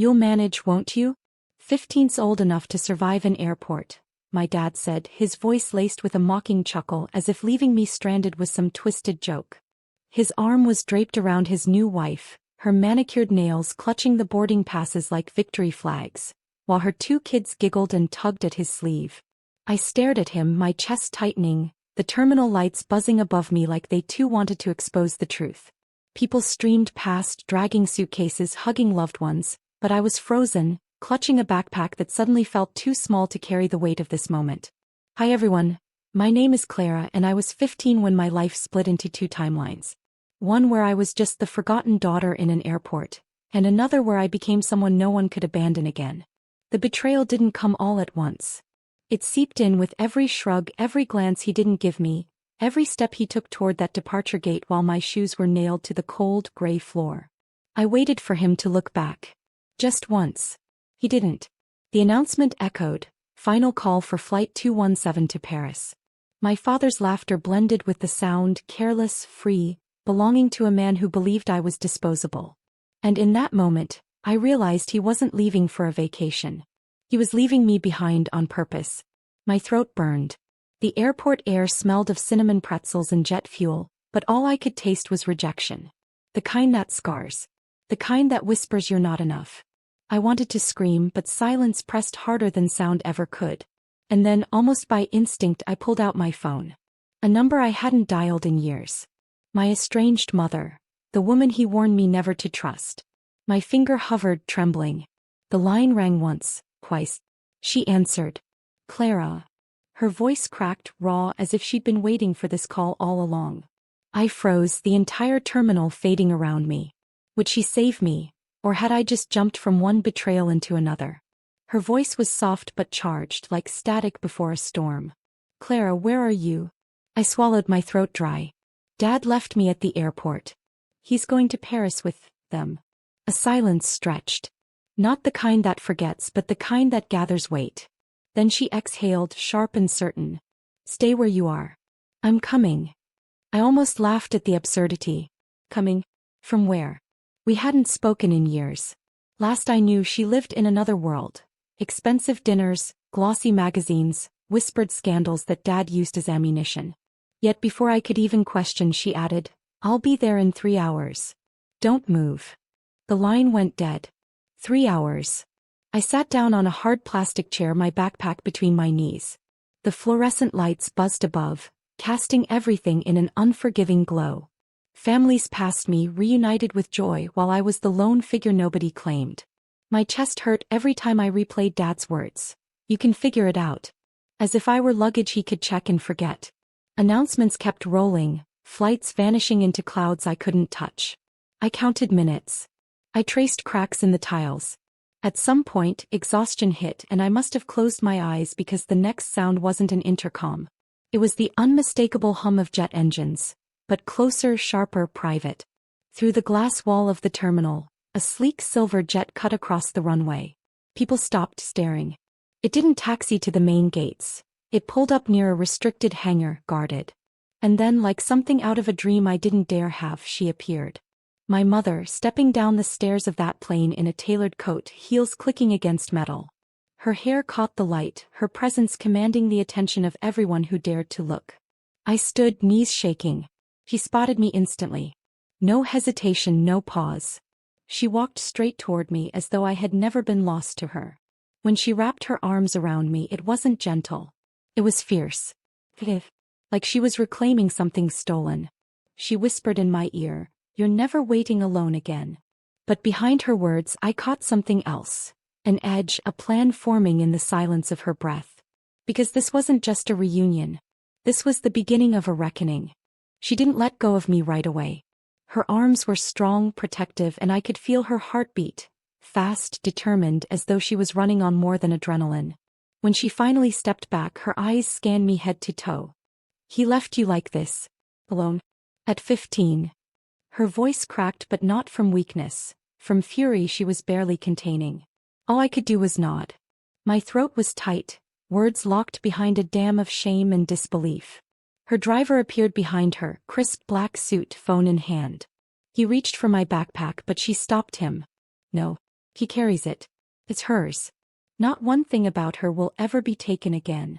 You'll manage, won't you? 15's old enough to survive an airport, my dad said, his voice laced with a mocking chuckle as if leaving me stranded was some twisted joke. His arm was draped around his new wife, her manicured nails clutching the boarding passes like victory flags, while her 2 kids giggled and tugged at his sleeve. I stared at him, my chest tightening, the terminal lights buzzing above me like they too wanted to expose the truth. People streamed past, dragging suitcases, hugging loved ones, but I was frozen, clutching a backpack that suddenly felt too small to carry the weight of this moment. Hi everyone, my name is Clara and I was 15 when my life split into 2 timelines. One where I was just the forgotten daughter in an airport, and another where I became someone no one could abandon again. The betrayal didn't come all at once. It seeped in with every shrug, every glance he didn't give me, every step he took toward that departure gate while my shoes were nailed to the cold, gray floor. I waited for him to look back. Just once. He didn't. The announcement echoed, final call for Flight 217 to Paris. My father's laughter blended with the sound, careless, free, belonging to a man who believed I was disposable. And in that moment, I realized he wasn't leaving for a vacation. He was leaving me behind on purpose. My throat burned. The airport air smelled of cinnamon pretzels and jet fuel, but all I could taste was rejection. The kind that scars. The kind that whispers you're not enough. I wanted to scream, but silence pressed harder than sound ever could. And then, almost by instinct, I pulled out my phone. A number I hadn't dialed in years. My estranged mother. The woman he warned me never to trust. My finger hovered, trembling. The line rang once, twice. She answered. Clara. Her voice cracked, raw, as if she'd been waiting for this call all along. I froze, the entire terminal fading around me. Would she save me, or had I just jumped from one betrayal into another? Her voice was soft but charged, like static before a storm. Clara, where are you? I swallowed, my throat dry. Dad left me at the airport. He's going to Paris with them. A silence stretched. Not the kind that forgets, but the kind that gathers weight. Then she exhaled, sharp and certain. Stay where you are. I'm coming. I almost laughed at the absurdity. Coming? From where? We hadn't spoken in years. Last I knew, she lived in another world. Expensive dinners, glossy magazines, whispered scandals that Dad used as ammunition. Yet before I could even question, she added, I'll be there in 3 hours. Don't move. The line went dead. 3 hours. I sat down on a hard plastic chair, my backpack between my knees. The fluorescent lights buzzed above, casting everything in an unforgiving glow. Families passed me, reunited with joy, while I was the lone figure nobody claimed. My chest hurt every time I replayed Dad's words. You can figure it out. As if I were luggage he could check and forget. Announcements kept rolling, flights vanishing into clouds I couldn't touch. I counted minutes. I traced cracks in the tiles. At some point, exhaustion hit and I must have closed my eyes because the next sound wasn't an intercom. It was the unmistakable hum of jet engines, but closer, sharper, private. Through the glass wall of the terminal, a sleek silver jet cut across the runway. People stopped, staring. It didn't taxi to the main gates. It pulled up near a restricted hangar, guarded. And then, like something out of a dream I didn't dare have, she appeared. My mother, stepping down the stairs of that plane in a tailored coat, heels clicking against metal. Her hair caught the light, her presence commanding the attention of everyone who dared to look. I stood, knees shaking. She spotted me instantly. No hesitation, no pause. She walked straight toward me as though I had never been lost to her. When she wrapped her arms around me, it wasn't gentle. It was fierce. Like she was reclaiming something stolen. She whispered in my ear, You're never waiting alone again. But behind her words I caught something else. An edge, a plan forming in the silence of her breath. Because this wasn't just a reunion. This was the beginning of a reckoning. She didn't let go of me right away. Her arms were strong, protective, and I could feel her heartbeat. Fast, determined, as though she was running on more than adrenaline. When she finally stepped back, her eyes scanned me head to toe. He left you like this. Alone. At 15. Her voice cracked, but not from weakness. From fury she was barely containing. All I could do was nod. My throat was tight, words locked behind a dam of shame and disbelief. Her driver appeared behind her, crisp black suit, phone in hand. He reached for my backpack, but she stopped him. No. He carries it. It's hers. Not one thing about her will ever be taken again.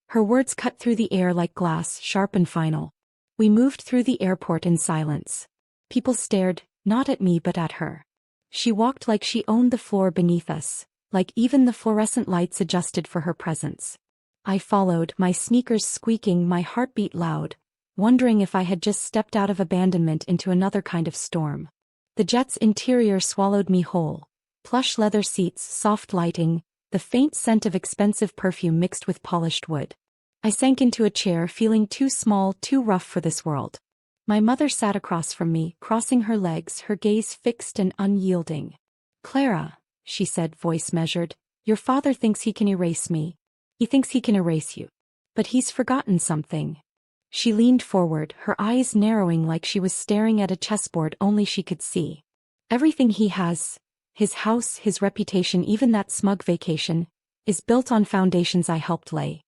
Her words cut through the air like glass, sharp and final. We moved through the airport in silence. People stared, not at me but at her. She walked like she owned the floor beneath us, like even the fluorescent lights adjusted for her presence. I followed, my sneakers squeaking, my heartbeat loud, wondering if I had just stepped out of abandonment into another kind of storm. The jet's interior swallowed me whole. Plush leather seats, soft lighting, the faint scent of expensive perfume mixed with polished wood. I sank into a chair, feeling too small, too rough for this world. My mother sat across from me, crossing her legs, her gaze fixed and unyielding. "Clara," she said, voice measured, "your father thinks he can erase me. He thinks he can erase you. But he's forgotten something." She leaned forward, her eyes narrowing like she was staring at a chessboard only she could see. "Everything he has, his house, his reputation, even that smug vacation, is built on foundations I helped lay.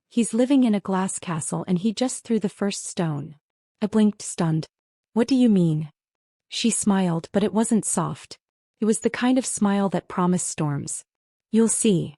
He's living in a glass castle and he just threw the first stone." I blinked, stunned. "What do you mean?" She smiled, but it wasn't soft. It was the kind of smile that promised storms. "You'll see."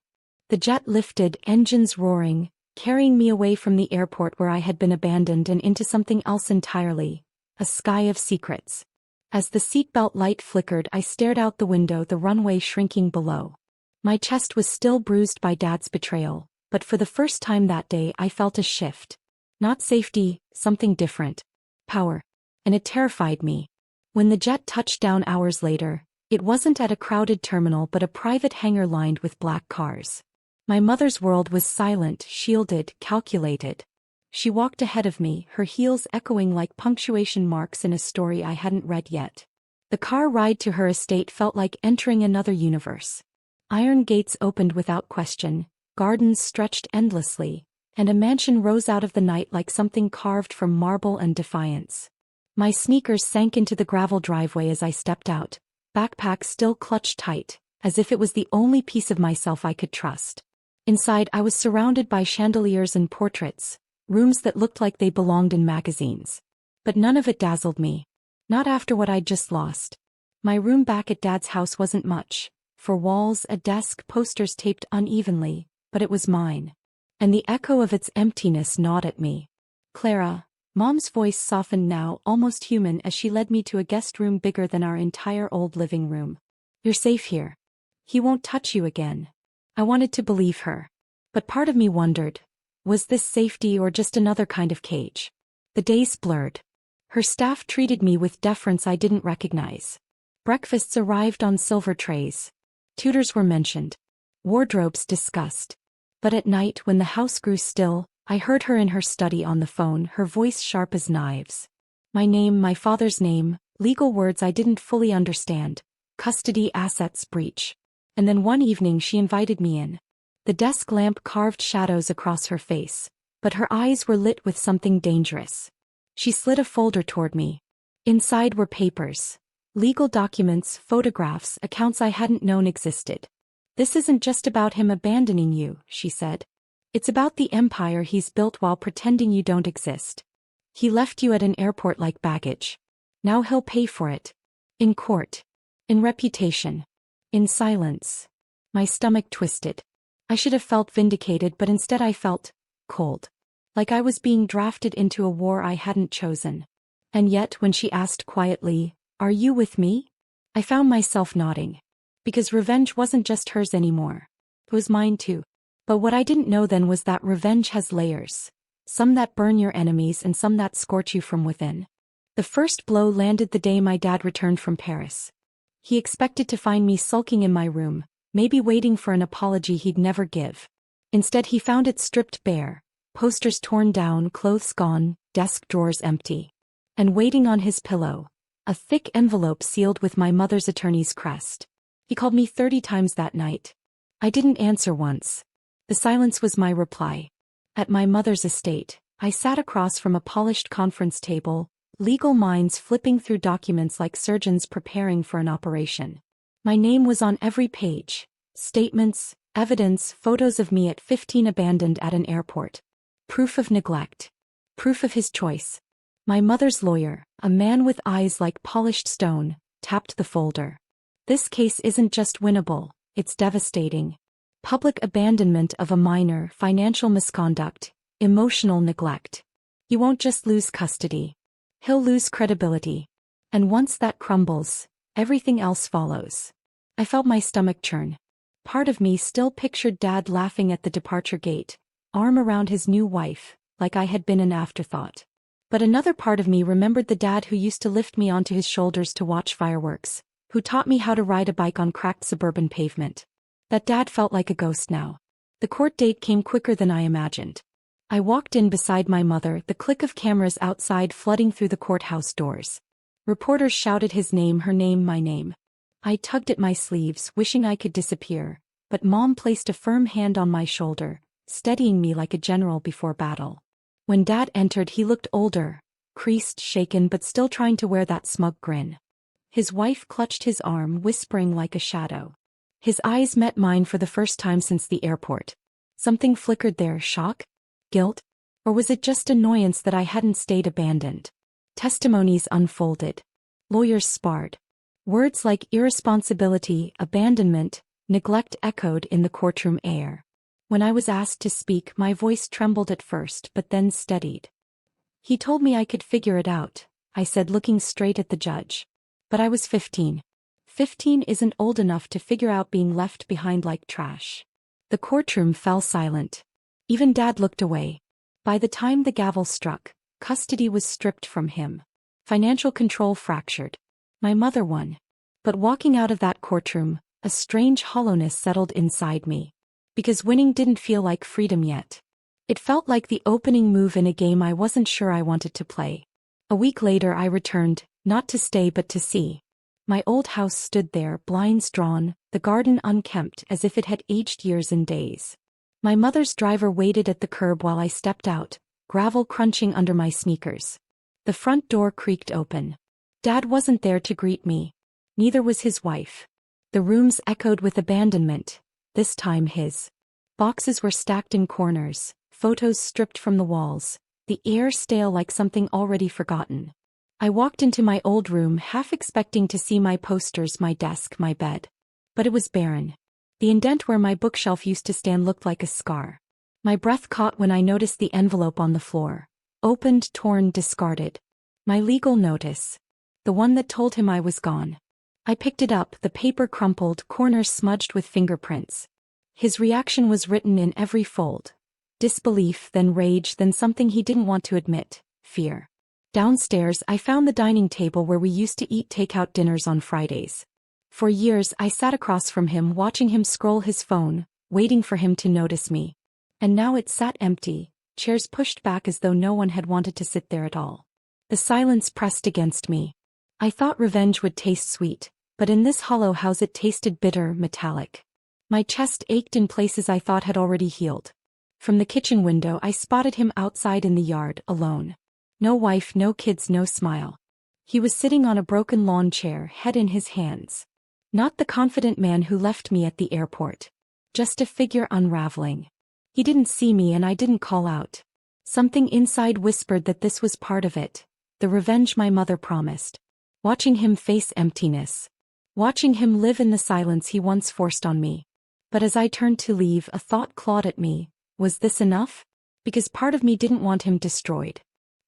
The jet lifted, engines roaring, carrying me away from the airport where I had been abandoned and into something else entirely, a sky of secrets. As the seatbelt light flickered, I stared out the window, the runway shrinking below. My chest was still bruised by Dad's betrayal, but for the first time that day I felt a shift. Not safety, something different. Power. And it terrified me. When the jet touched down hours later, it wasn't at a crowded terminal but a private hangar lined with black cars. My mother's world was silent, shielded, calculated. She walked ahead of me, her heels echoing like punctuation marks in a story I hadn't read yet. The car ride to her estate felt like entering another universe. Iron gates opened without question, gardens stretched endlessly, and a mansion rose out of the night like something carved from marble and defiance. My sneakers sank into the gravel driveway as I stepped out, backpack still clutched tight, as if it was the only piece of myself I could trust. Inside, I was surrounded by chandeliers and portraits, rooms that looked like they belonged in magazines. But none of it dazzled me. Not after what I'd just lost. My room back at Dad's house wasn't much. 4 walls, a desk, posters taped unevenly, but it was mine. And the echo of its emptiness gnawed at me. "Clara," Mom's voice softened now, almost human, as she led me to a guest room bigger than our entire old living room. "You're safe here. He won't touch you again." I wanted to believe her. But part of me wondered, was this safety or just another kind of cage? The days blurred. Her staff treated me with deference I didn't recognize. Breakfasts arrived on silver trays. Tutors were mentioned. Wardrobes discussed. But at night, when the house grew still, I heard her in her study on the phone, her voice sharp as knives. My name, my father's name, legal words I didn't fully understand. Custody, assets, breach. And then one evening she invited me in. The desk lamp carved shadows across her face, but her eyes were lit with something dangerous. She slid a folder toward me. Inside were papers. Legal documents, photographs, accounts I hadn't known existed. "This isn't just about him abandoning you," she said. "It's about the empire he's built while pretending you don't exist. He left you at an airport like baggage. Now he'll pay for it. In court. In reputation. In silence." My stomach twisted. I should have felt vindicated, but instead I felt cold. Like I was being drafted into a war I hadn't chosen. And yet, when she asked quietly, "Are you with me?" I found myself nodding. Because revenge wasn't just hers anymore. It was mine too. But what I didn't know then was that revenge has layers. Some that burn your enemies and some that scorch you from within. The first blow landed the day my dad returned from Paris. He expected to find me sulking in my room, maybe waiting for an apology he'd never give. Instead he found it stripped bare, posters torn down, clothes gone, desk drawers empty. And waiting on his pillow, a thick envelope sealed with my mother's attorney's crest. He called me 30 times that night. I didn't answer once. The silence was my reply. At my mother's estate, I sat across from a polished conference table, legal minds flipping through documents like surgeons preparing for an operation. My name was on every page. Statements, evidence, photos of me at 15 abandoned at an airport. Proof of neglect. Proof of his choice. My mother's lawyer, a man with eyes like polished stone, tapped the folder. This case isn't just winnable, it's devastating. Public abandonment of a minor, financial misconduct, emotional neglect. He won't just lose custody. He'll lose credibility. And once that crumbles, everything else follows. I felt my stomach churn. Part of me still pictured Dad laughing at the departure gate, arm around his new wife, like I had been an afterthought. But another part of me remembered the dad who used to lift me onto his shoulders to watch fireworks, who taught me how to ride a bike on cracked suburban pavement. That dad felt like a ghost now. The court date came quicker than I imagined. I walked in beside my mother, the click of cameras outside flooding through the courthouse doors. Reporters shouted his name, her name, my name. I tugged at my sleeves, wishing I could disappear, but Mom placed a firm hand on my shoulder, steadying me like a general before battle. When Dad entered, he looked older, creased, shaken, but still trying to wear that smug grin. His wife clutched his arm, whispering like a shadow. His eyes met mine for the first time since the airport. Something flickered there, shock? Guilt? Or was it just annoyance that I hadn't stayed abandoned? Testimonies unfolded. Lawyers sparred. Words like irresponsibility, abandonment, neglect echoed in the courtroom air. When I was asked to speak, my voice trembled at first but then steadied. He told me I could figure it out, I said, looking straight at the judge. But I was 15. 15 isn't old enough to figure out being left behind like trash. The courtroom fell silent. Even Dad looked away. By the time the gavel struck, custody was stripped from him. Financial control fractured. My mother won. But walking out of that courtroom, a strange hollowness settled inside me. Because winning didn't feel like freedom yet. It felt like the opening move in a game I wasn't sure I wanted to play. A week later I returned, not to stay but to see. My old house stood there, blinds drawn, the garden unkempt as if it had aged years and days. My mother's driver waited at the curb while I stepped out, gravel crunching under my sneakers. The front door creaked open. Dad wasn't there to greet me. Neither was his wife. The rooms echoed with abandonment, this time his. Boxes were stacked in corners, photos stripped from the walls, the air stale like something already forgotten. I walked into my old room half expecting to see my posters, my desk, my bed. But it was barren. The indent where my bookshelf used to stand looked like a scar. My breath caught when I noticed the envelope on the floor. Opened, torn, discarded. My legal notice. The one that told him I was gone. I picked it up, the paper crumpled, corners smudged with fingerprints. His reaction was written in every fold. Disbelief, then rage, then something he didn't want to admit, fear. Downstairs, I found the dining table where we used to eat takeout dinners on Fridays. For years, I sat across from him, watching him scroll his phone, waiting for him to notice me. And now it sat empty, chairs pushed back as though no one had wanted to sit there at all. The silence pressed against me. I thought revenge would taste sweet, but in this hollow house it tasted bitter, metallic. My chest ached in places I thought had already healed. From the kitchen window I spotted him outside in the yard, alone. No wife, no kids, no smile. He was sitting on a broken lawn chair, head in his hands. Not the confident man who left me at the airport. Just a figure unraveling. He didn't see me and I didn't call out. Something inside whispered that this was part of it, the revenge my mother promised. Watching him face emptiness. Watching him live in the silence he once forced on me. But as I turned to leave, a thought clawed at me. Was this enough? Because part of me didn't want him destroyed.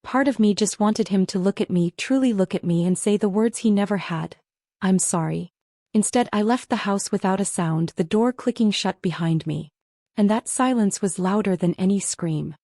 Part of me just wanted him to look at me, truly look at me, and say the words he never had. I'm sorry. Instead, I left the house without a sound, the door clicking shut behind me. And that silence was louder than any scream.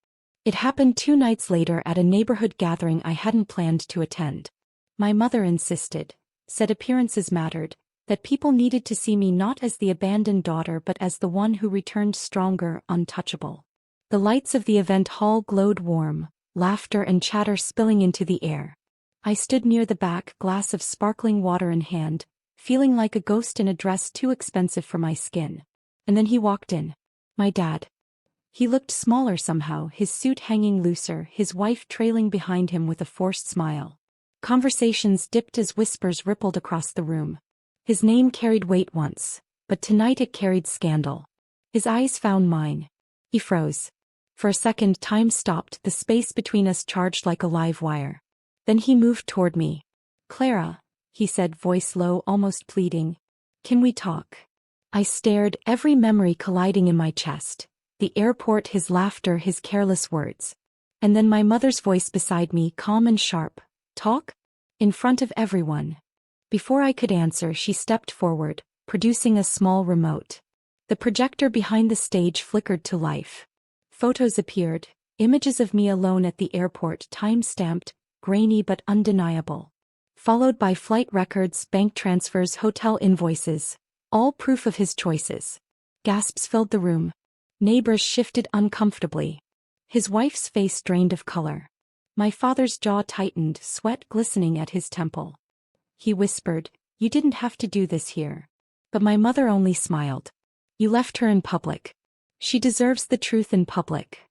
It happened 2 nights later at a neighborhood gathering I hadn't planned to attend. My mother insisted, said appearances mattered, that people needed to see me not as the abandoned daughter but as the one who returned stronger, untouchable. The lights of the event hall glowed warm, laughter and chatter spilling into the air. I stood near the back, glass of sparkling water in hand, feeling like a ghost in a dress too expensive for my skin. And then he walked in. My dad. He looked smaller somehow, his suit hanging looser, his wife trailing behind him with a forced smile. Conversations dipped as whispers rippled across the room. His name carried weight once, but tonight it carried scandal. His eyes found mine. He froze. For a second, time stopped, the space between us charged like a live wire. Then he moved toward me. Clara, he said, voice low, almost pleading. Can we talk? I stared, every memory colliding in my chest. The airport, his laughter, his careless words. And then my mother's voice beside me, calm and sharp. Talk? In front of everyone. Before I could answer, she stepped forward, producing a small remote. The projector behind the stage flickered to life. Photos appeared, images of me alone at the airport, time-stamped, grainy but undeniable. Followed by flight records, bank transfers, hotel invoices, all proof of his choices. Gasps filled the room. Neighbors shifted uncomfortably. His wife's face drained of color. My father's jaw tightened, sweat glistening at his temple. He whispered, "You didn't have to do this here." But my mother only smiled. "You left her in public. She deserves the truth in public."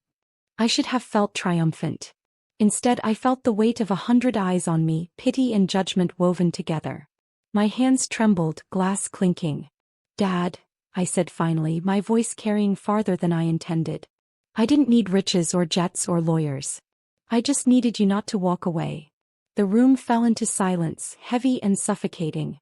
I should have felt triumphant. Instead, I felt the weight of 100 eyes on me, pity and judgment woven together. My hands trembled, glass clinking. "Dad," I said finally, my voice carrying farther than I intended. "I didn't need riches or jets or lawyers. I just needed you not to walk away." The room fell into silence, heavy and suffocating.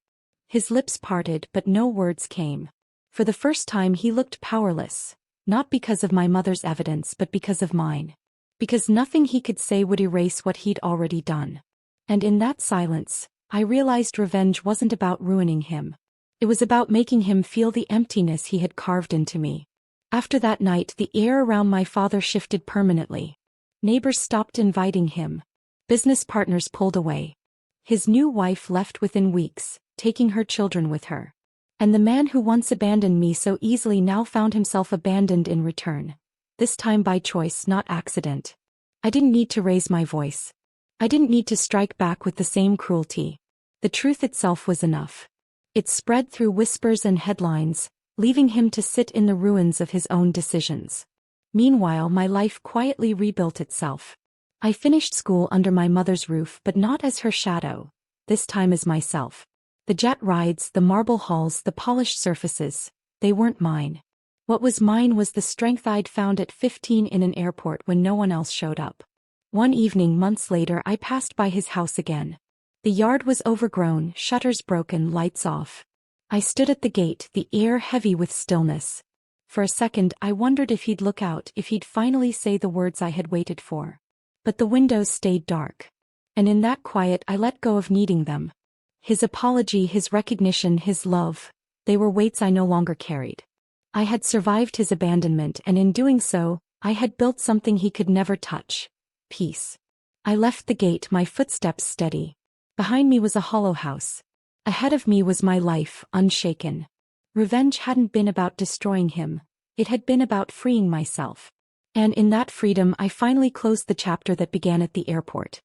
His lips parted, but no words came. For the first time he looked powerless, not because of my mother's evidence but because of mine. Because nothing he could say would erase what he'd already done. And in that silence, I realized revenge wasn't about ruining him. It was about making him feel the emptiness he had carved into me. After that night, the air around my father shifted permanently. Neighbors stopped inviting him. Business partners pulled away. His new wife left within weeks, taking her children with her. And the man who once abandoned me so easily now found himself abandoned in return. This time by choice, not accident. I didn't need to raise my voice. I didn't need to strike back with the same cruelty. The truth itself was enough. It spread through whispers and headlines, leaving him to sit in the ruins of his own decisions. Meanwhile, my life quietly rebuilt itself. I finished school under my mother's roof, but not as her shadow. This time as myself. The jet rides, the marble halls, the polished surfaces, they weren't mine. What was mine was the strength I'd found at 15 in an airport when no one else showed up. One evening months later, I passed by his house again. The yard was overgrown, shutters broken, lights off. I stood at the gate, the air heavy with stillness. For a second, I wondered if he'd look out, if he'd finally say the words I had waited for. But the windows stayed dark. And in that quiet, I let go of needing them. His apology, his recognition, his love, they were weights I no longer carried. I had survived his abandonment, and in doing so, I had built something he could never touch. Peace. I left the gate, my footsteps steady. Behind me was a hollow house. Ahead of me was my life, unshaken. Revenge hadn't been about destroying him. It had been about freeing myself. And in that freedom, I finally closed the chapter that began at the airport.